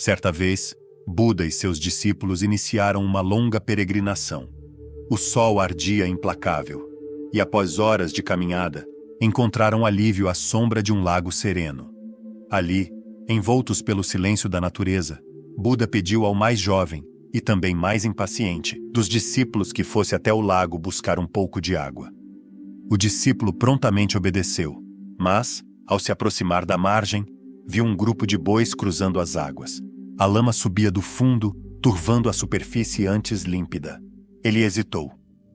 Certa vez, Buda e seus discípulos iniciaram uma longa peregrinação. O sol ardia implacável, e após horas de caminhada, encontraram alívio à sombra de um lago sereno. Ali, envoltos pelo silêncio da natureza, Buda pediu ao mais jovem, e também mais impaciente, dos discípulos que fosse até o lago buscar um pouco de água. O discípulo prontamente obedeceu, mas, ao se aproximar da margem, viu um grupo de bois cruzando as águas. A lama subia do fundo, turvando a superfície antes límpida. Ele hesitou,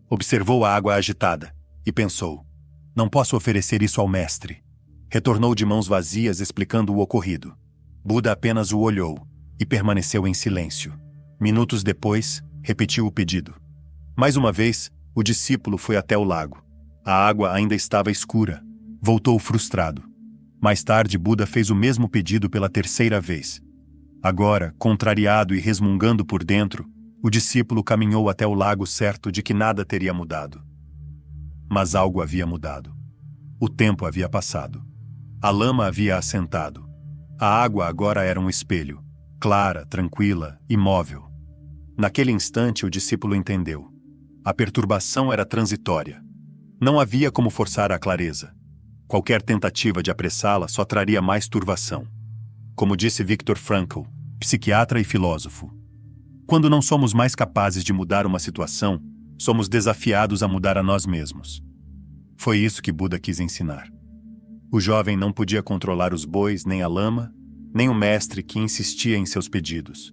observou a água agitada e pensou: não posso oferecer isso ao mestre. Retornou de mãos vazias explicando o ocorrido. Buda apenas o olhou e permaneceu em silêncio. Minutos depois, repetiu o pedido. Mais uma vez, o discípulo foi até o lago. A água ainda estava escura. Voltou frustrado. Mais tarde, Buda fez o mesmo pedido pela terceira vez. Agora, contrariado e resmungando por dentro, o discípulo caminhou até o lago certo de que nada teria mudado. Mas algo havia mudado. O tempo havia passado. A lama havia assentado. A água agora era um espelho, clara, tranquila, imóvel. Naquele instante, o discípulo entendeu. A perturbação era transitória. Não havia como forçar a clareza. Qualquer tentativa de apressá-la só traria mais turvação. Como disse Viktor Frankl, psiquiatra e filósofo, quando não somos mais capazes de mudar uma situação, somos desafiados a mudar a nós mesmos. Foi isso que Buda quis ensinar. O jovem não podia controlar os bois, nem a lama, nem o mestre que insistia em seus pedidos.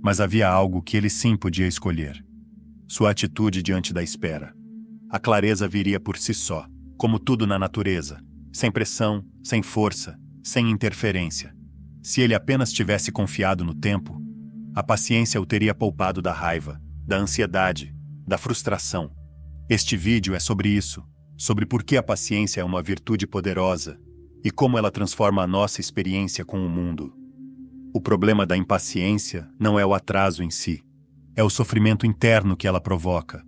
Mas havia algo que ele sim podia escolher. Sua atitude diante da espera. A clareza viria por si só, como tudo na natureza, sem pressão, sem força, sem interferência. Se ele apenas tivesse confiado no tempo, a paciência o teria poupado da raiva, da ansiedade, da frustração. Este vídeo é sobre isso, sobre por que a paciência é uma virtude poderosa e como ela transforma a nossa experiência com o mundo. O problema da impaciência não é o atraso em si, é o sofrimento interno que ela provoca.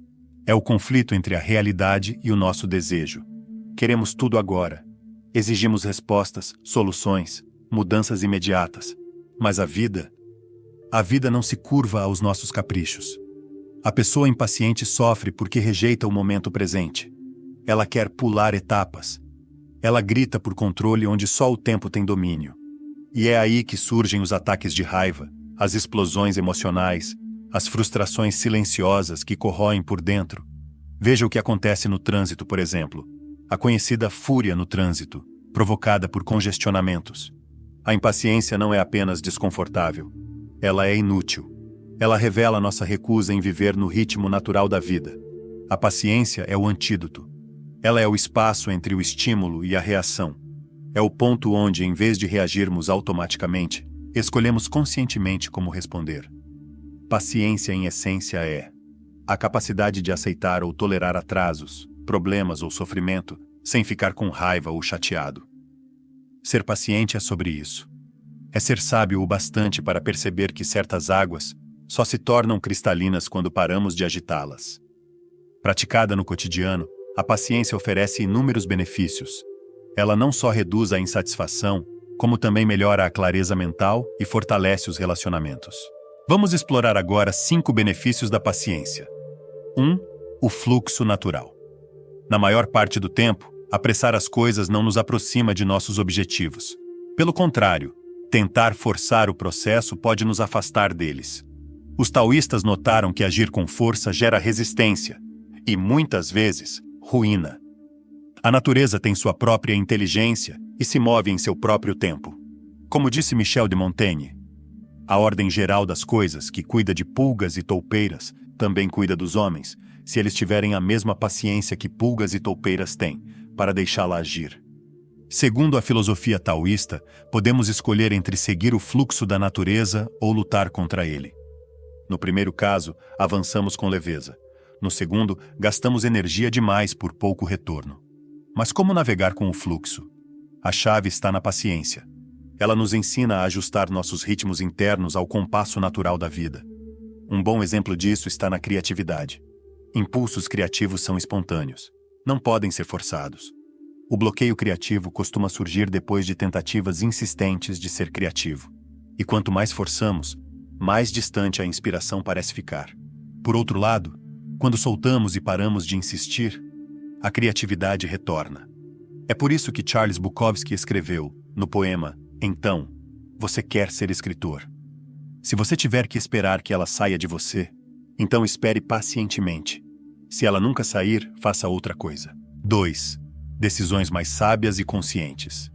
É o conflito entre a realidade e o nosso desejo. Queremos tudo agora. Exigimos respostas, soluções, mudanças imediatas. Mas a vida não se curva aos nossos caprichos. A pessoa impaciente sofre porque rejeita o momento presente. Ela quer pular etapas. Ela grita por controle onde só o tempo tem domínio. E é aí que surgem os ataques de raiva, as explosões emocionais, as frustrações silenciosas que corroem por dentro. Veja o que acontece no trânsito, por exemplo. A conhecida fúria no trânsito, provocada por congestionamentos. A impaciência não é apenas desconfortável. Ela é inútil. Ela revela nossa recusa em viver no ritmo natural da vida. A paciência é o antídoto. Ela é o espaço entre o estímulo e a reação. É o ponto onde, em vez de reagirmos automaticamente, escolhemos conscientemente como responder. Paciência, em essência, é a capacidade de aceitar ou tolerar atrasos, problemas ou sofrimento, sem ficar com raiva ou chateado. Ser paciente é sobre isso. É ser sábio o bastante para perceber que certas águas só se tornam cristalinas quando paramos de agitá-las. Praticada no cotidiano, a paciência oferece inúmeros benefícios. Ela não só reduz a insatisfação, como também melhora a clareza mental e fortalece os relacionamentos. Vamos explorar agora 5 benefícios da paciência. 1. O fluxo natural. Na maior parte do tempo, apressar as coisas não nos aproxima de nossos objetivos. Pelo contrário, tentar forçar o processo pode nos afastar deles. Os taoístas notaram que agir com força gera resistência e, muitas vezes, ruína. A natureza tem sua própria inteligência e se move em seu próprio tempo. Como disse Michel de Montaigne, a ordem geral das coisas, que cuida de pulgas e toupeiras, também cuida dos homens, se eles tiverem a mesma paciência que pulgas e toupeiras têm, para deixá-la agir. Segundo a filosofia taoísta, podemos escolher entre seguir o fluxo da natureza ou lutar contra ele. No primeiro caso, avançamos com leveza. No segundo, gastamos energia demais por pouco retorno. Mas como navegar com o fluxo? A chave está na paciência. Ela nos ensina a ajustar nossos ritmos internos ao compasso natural da vida. Um bom exemplo disso está na criatividade. Impulsos criativos são espontâneos. Não podem ser forçados. O bloqueio criativo costuma surgir depois de tentativas insistentes de ser criativo. e quanto mais forçamos, mais distante a inspiração parece ficar. Por outro lado, quando soltamos e paramos de insistir, a criatividade retorna. É por isso que Charles Bukowski escreveu, no poema Então, você quer ser escritor. Se você tiver que esperar que ela saia de você, então espere pacientemente. Se ela nunca sair, faça outra coisa. 2. Decisões mais sábias e conscientes.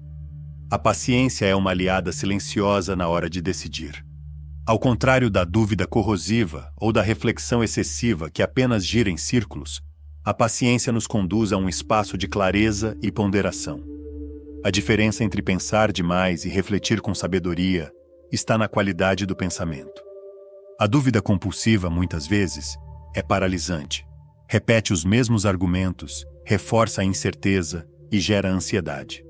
A paciência é uma aliada silenciosa na hora de decidir. Ao contrário da dúvida corrosiva ou da reflexão excessiva que apenas gira em círculos, a paciência nos conduz a um espaço de clareza e ponderação. A diferença entre pensar demais e refletir com sabedoria está na qualidade do pensamento. A dúvida compulsiva, muitas vezes, é paralisante. Repete os mesmos argumentos, reforça a incerteza e gera ansiedade.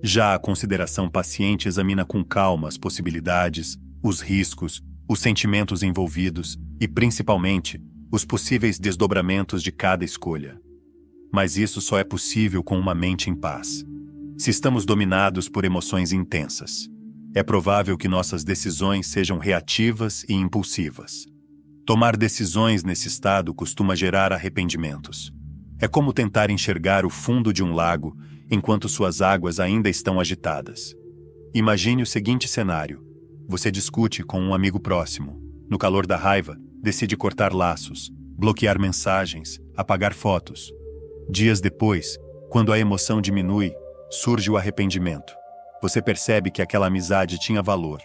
Já a consideração paciente examina com calma as possibilidades, os riscos, os sentimentos envolvidos e, principalmente, os possíveis desdobramentos de cada escolha. Mas isso só é possível com uma mente em paz. Se estamos dominados por emoções intensas, é provável que nossas decisões sejam reativas e impulsivas. Tomar decisões nesse estado costuma gerar arrependimentos. É como tentar enxergar o fundo de um lago enquanto suas águas ainda estão agitadas. Imagine o seguinte cenário. Você discute com um amigo próximo. No calor da raiva, decide cortar laços, bloquear mensagens, apagar fotos. Dias depois, quando a emoção diminui, surge o arrependimento. Você percebe que aquela amizade tinha valor,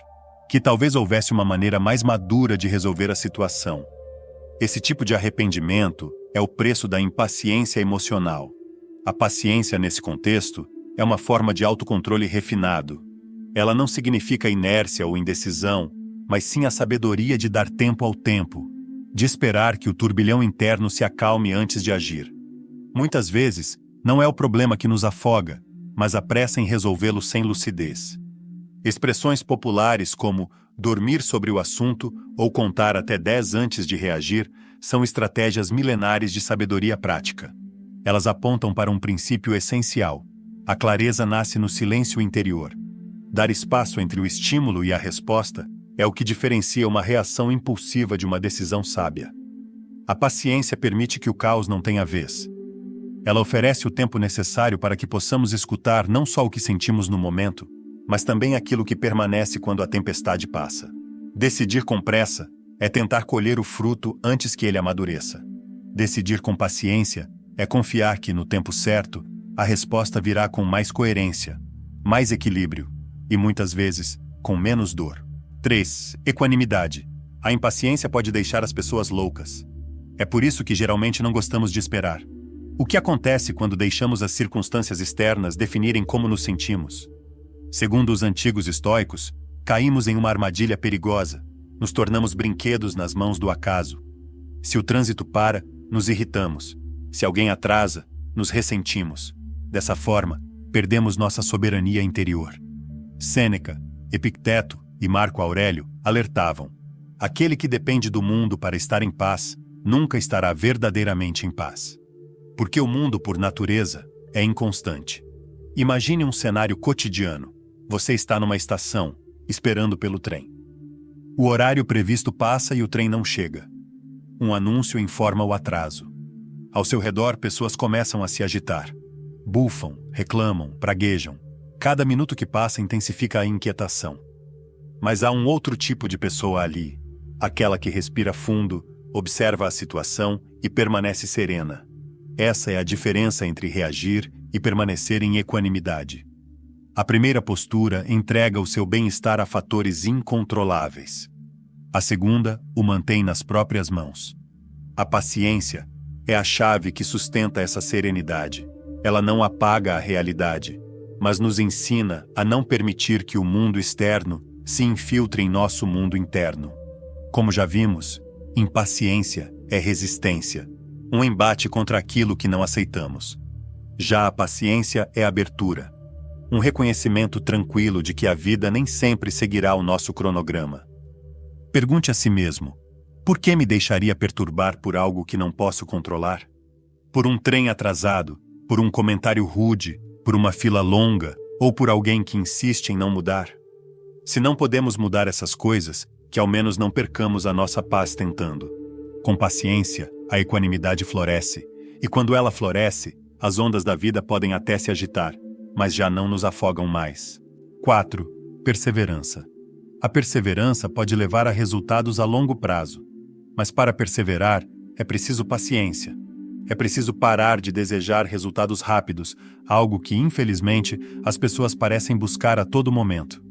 que talvez houvesse uma maneira mais madura de resolver a situação. Esse tipo de arrependimento é o preço da impaciência emocional. A paciência, nesse contexto, é uma forma de autocontrole refinado. Ela não significa inércia ou indecisão, mas sim a sabedoria de dar tempo ao tempo, de esperar que o turbilhão interno se acalme antes de agir. Muitas vezes, não é o problema que nos afoga, mas a pressa em resolvê-lo sem lucidez. Expressões populares como dormir sobre o assunto ou contar até 10 antes de reagir são estratégias milenares de sabedoria prática. Elas apontam para um princípio essencial. A clareza nasce no silêncio interior. Dar espaço entre o estímulo e a resposta é o que diferencia uma reação impulsiva de uma decisão sábia. A paciência permite que o caos não tenha vez. Ela oferece o tempo necessário para que possamos escutar não só o que sentimos no momento, mas também aquilo que permanece quando a tempestade passa. Decidir com pressa é tentar colher o fruto antes que ele amadureça. Decidir com paciência é confiar que, no tempo certo, a resposta virá com mais coerência, mais equilíbrio e, muitas vezes, com menos dor. 3. Equanimidade. A impaciência pode deixar as pessoas loucas. É por isso que geralmente não gostamos de esperar. O que acontece quando deixamos as circunstâncias externas definirem como nos sentimos? Segundo os antigos estoicos, caímos em uma armadilha perigosa, nos tornamos brinquedos nas mãos do acaso. Se o trânsito para, nos irritamos. Se alguém atrasa, nos ressentimos. Dessa forma, perdemos nossa soberania interior. Sêneca, Epicteto e Marco Aurélio alertavam: aquele que depende do mundo para estar em paz, nunca estará verdadeiramente em paz. Porque o mundo, por natureza, é inconstante. Imagine um cenário cotidiano. Você está numa estação, esperando pelo trem. O horário previsto passa e o trem não chega. Um anúncio informa o atraso. Ao seu redor, pessoas começam a se agitar. Bufam, reclamam, praguejam. Cada minuto que passa intensifica a inquietação. Mas há um outro tipo de pessoa ali, aquela que respira fundo, observa a situação e permanece serena. Essa é a diferença entre reagir e permanecer em equanimidade. A primeira postura entrega o seu bem-estar a fatores incontroláveis. A segunda o mantém nas próprias mãos. A paciência é a chave que sustenta essa serenidade. Ela não apaga a realidade, mas nos ensina a não permitir que o mundo externo se infiltre em nosso mundo interno. Como já vimos, impaciência é resistência, um embate contra aquilo que não aceitamos. Já a paciência é abertura, um reconhecimento tranquilo de que a vida nem sempre seguirá o nosso cronograma. Pergunte a si mesmo: por que me deixaria perturbar por algo que não posso controlar? Por um trem atrasado, por um comentário rude, por uma fila longa ou por alguém que insiste em não mudar? Se não podemos mudar essas coisas, que ao menos não percamos a nossa paz tentando. Com paciência, a equanimidade floresce, e quando ela floresce, as ondas da vida podem até se agitar, mas já não nos afogam mais. 4. Perseverança. A perseverança pode levar a resultados a longo prazo, mas para perseverar é preciso paciência. É preciso parar de desejar resultados rápidos, algo que, infelizmente, as pessoas parecem buscar a todo momento.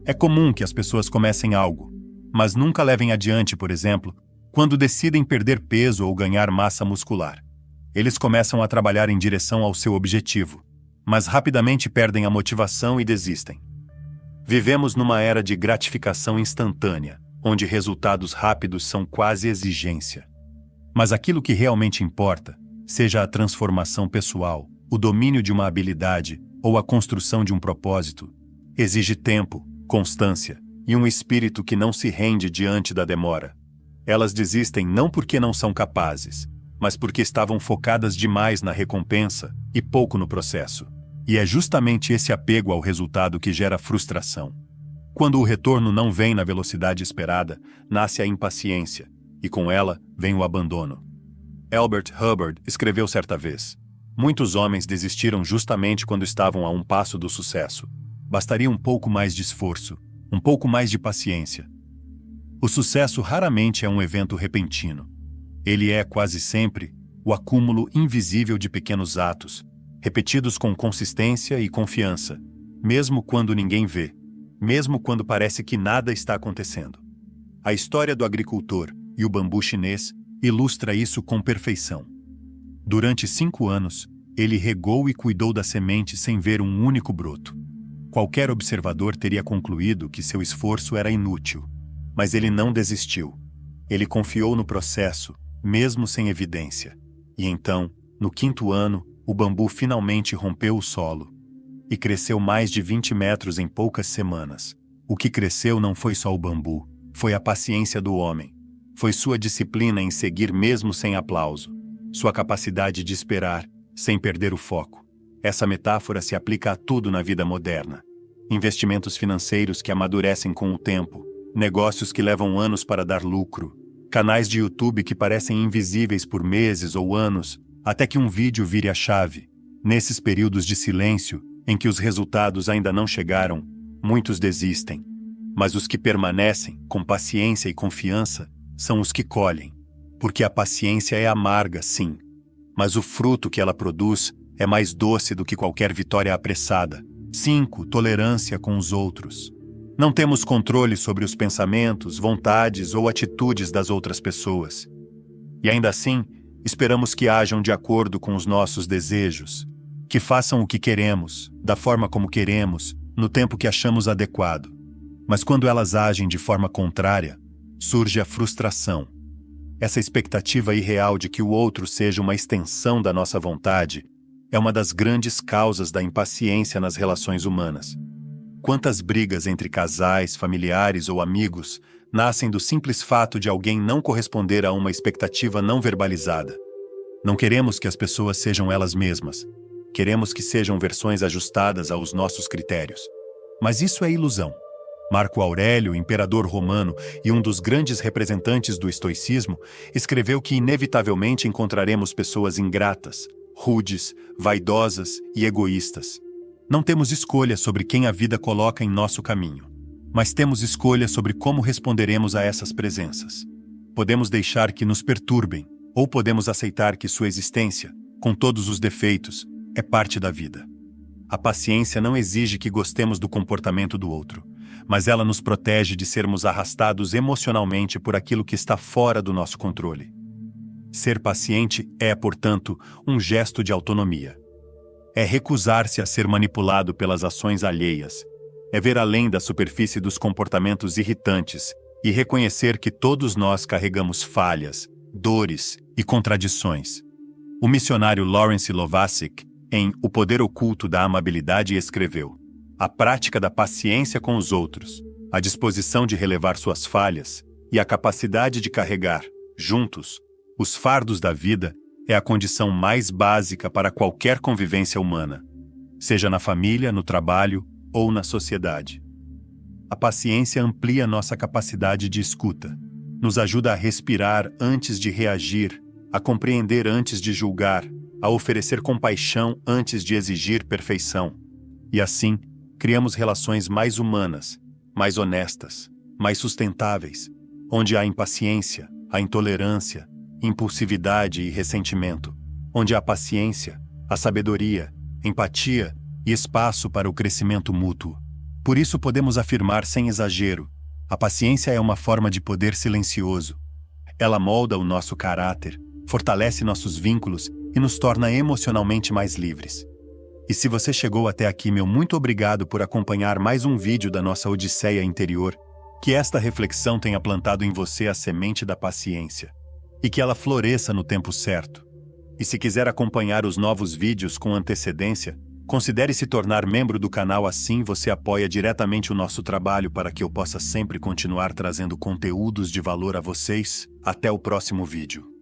É comum que as pessoas comecem algo, mas nunca levem adiante, por exemplo, quando decidem perder peso ou ganhar massa muscular. Eles começam a trabalhar em direção ao seu objetivo, mas rapidamente perdem a motivação e desistem. Vivemos numa era de gratificação instantânea, onde resultados rápidos são quase exigência. Mas aquilo que realmente importa, seja a transformação pessoal, o domínio de uma habilidade ou a construção de um propósito, exige tempo, constância e um espírito que não se rende diante da demora. Elas desistem não porque não são capazes, mas porque estavam focadas demais na recompensa e pouco no processo. E é justamente esse apego ao resultado que gera frustração. Quando o retorno não vem na velocidade esperada, nasce a impaciência, e com ela vem o abandono. Albert Hubbard escreveu certa vez: muitos homens desistiram justamente quando estavam a um passo do sucesso. Bastaria um pouco mais de esforço, um pouco mais de paciência. O sucesso raramente é um evento repentino. Ele é, quase sempre, o acúmulo invisível de pequenos atos, repetidos com consistência e confiança, mesmo quando ninguém vê, mesmo quando parece que nada está acontecendo. A história do agricultor e o bambu chinês ilustra isso com perfeição. Durante 5 anos, ele regou e cuidou da semente sem ver um único broto. Qualquer observador teria concluído que seu esforço era inútil. Mas ele não desistiu. Ele confiou no processo, mesmo sem evidência. E então, no 5º ano, o bambu finalmente rompeu o solo. E cresceu mais de 20 metros em poucas semanas. O que cresceu não foi só o bambu, foi a paciência do homem. Foi sua disciplina em seguir mesmo sem aplauso. Sua capacidade de esperar, sem perder o foco. Essa metáfora se aplica a tudo na vida moderna. Investimentos financeiros que amadurecem com o tempo, negócios que levam anos para dar lucro, canais de YouTube que parecem invisíveis por meses ou anos, até que um vídeo vire a chave. Nesses períodos de silêncio, em que os resultados ainda não chegaram, muitos desistem. Mas os que permanecem, com paciência e confiança, são os que colhem. Porque a paciência é amarga, sim, mas o fruto que ela produz é mais doce do que qualquer vitória apressada. 5. Tolerância com os outros. Não temos controle sobre os pensamentos, vontades ou atitudes das outras pessoas. E ainda assim, esperamos que ajam de acordo com os nossos desejos, que façam o que queremos, da forma como queremos, no tempo que achamos adequado. Mas quando elas agem de forma contrária, surge a frustração. Essa expectativa irreal de que o outro seja uma extensão da nossa vontade é uma das grandes causas da impaciência nas relações humanas. Quantas brigas entre casais, familiares ou amigos nascem do simples fato de alguém não corresponder a uma expectativa não verbalizada? Não queremos que as pessoas sejam elas mesmas. Queremos que sejam versões ajustadas aos nossos critérios. Mas isso é ilusão. Marco Aurélio, imperador romano e um dos grandes representantes do estoicismo, escreveu que inevitavelmente encontraremos pessoas ingratas, rudes, vaidosas e egoístas. Não temos escolha sobre quem a vida coloca em nosso caminho, mas temos escolha sobre como responderemos a essas presenças. Podemos deixar que nos perturbem, ou podemos aceitar que sua existência, com todos os defeitos, é parte da vida. A paciência não exige que gostemos do comportamento do outro, mas ela nos protege de sermos arrastados emocionalmente por aquilo que está fora do nosso controle. Ser paciente é, portanto, um gesto de autonomia. É recusar-se a ser manipulado pelas ações alheias. É ver além da superfície dos comportamentos irritantes e reconhecer que todos nós carregamos falhas, dores e contradições. O missionário Lawrence Lovacic, em O Poder Oculto da Amabilidade, escreveu: a prática da paciência com os outros, a disposição de relevar suas falhas e a capacidade de carregar, juntos, os fardos da vida é a condição mais básica para qualquer convivência humana, seja na família, no trabalho ou na sociedade. A paciência amplia nossa capacidade de escuta. Nos ajuda a respirar antes de reagir, a compreender antes de julgar, a oferecer compaixão antes de exigir perfeição. E assim, criamos relações mais humanas, mais honestas, mais sustentáveis, onde há impaciência, há intolerância, impulsividade e ressentimento, onde há paciência, há sabedoria, empatia e espaço para o crescimento mútuo. Por isso podemos afirmar sem exagero: a paciência é uma forma de poder silencioso. Ela molda o nosso caráter, fortalece nossos vínculos e nos torna emocionalmente mais livres. E se você chegou até aqui, meu muito obrigado por acompanhar mais um vídeo da nossa Odisseia interior. Que esta reflexão tenha plantado em você a semente da paciência e que ela floresça no tempo certo. E se quiser acompanhar os novos vídeos com antecedência, considere se tornar membro do canal, assim você apoia diretamente o nosso trabalho para que eu possa sempre continuar trazendo conteúdos de valor a vocês. Até o próximo vídeo.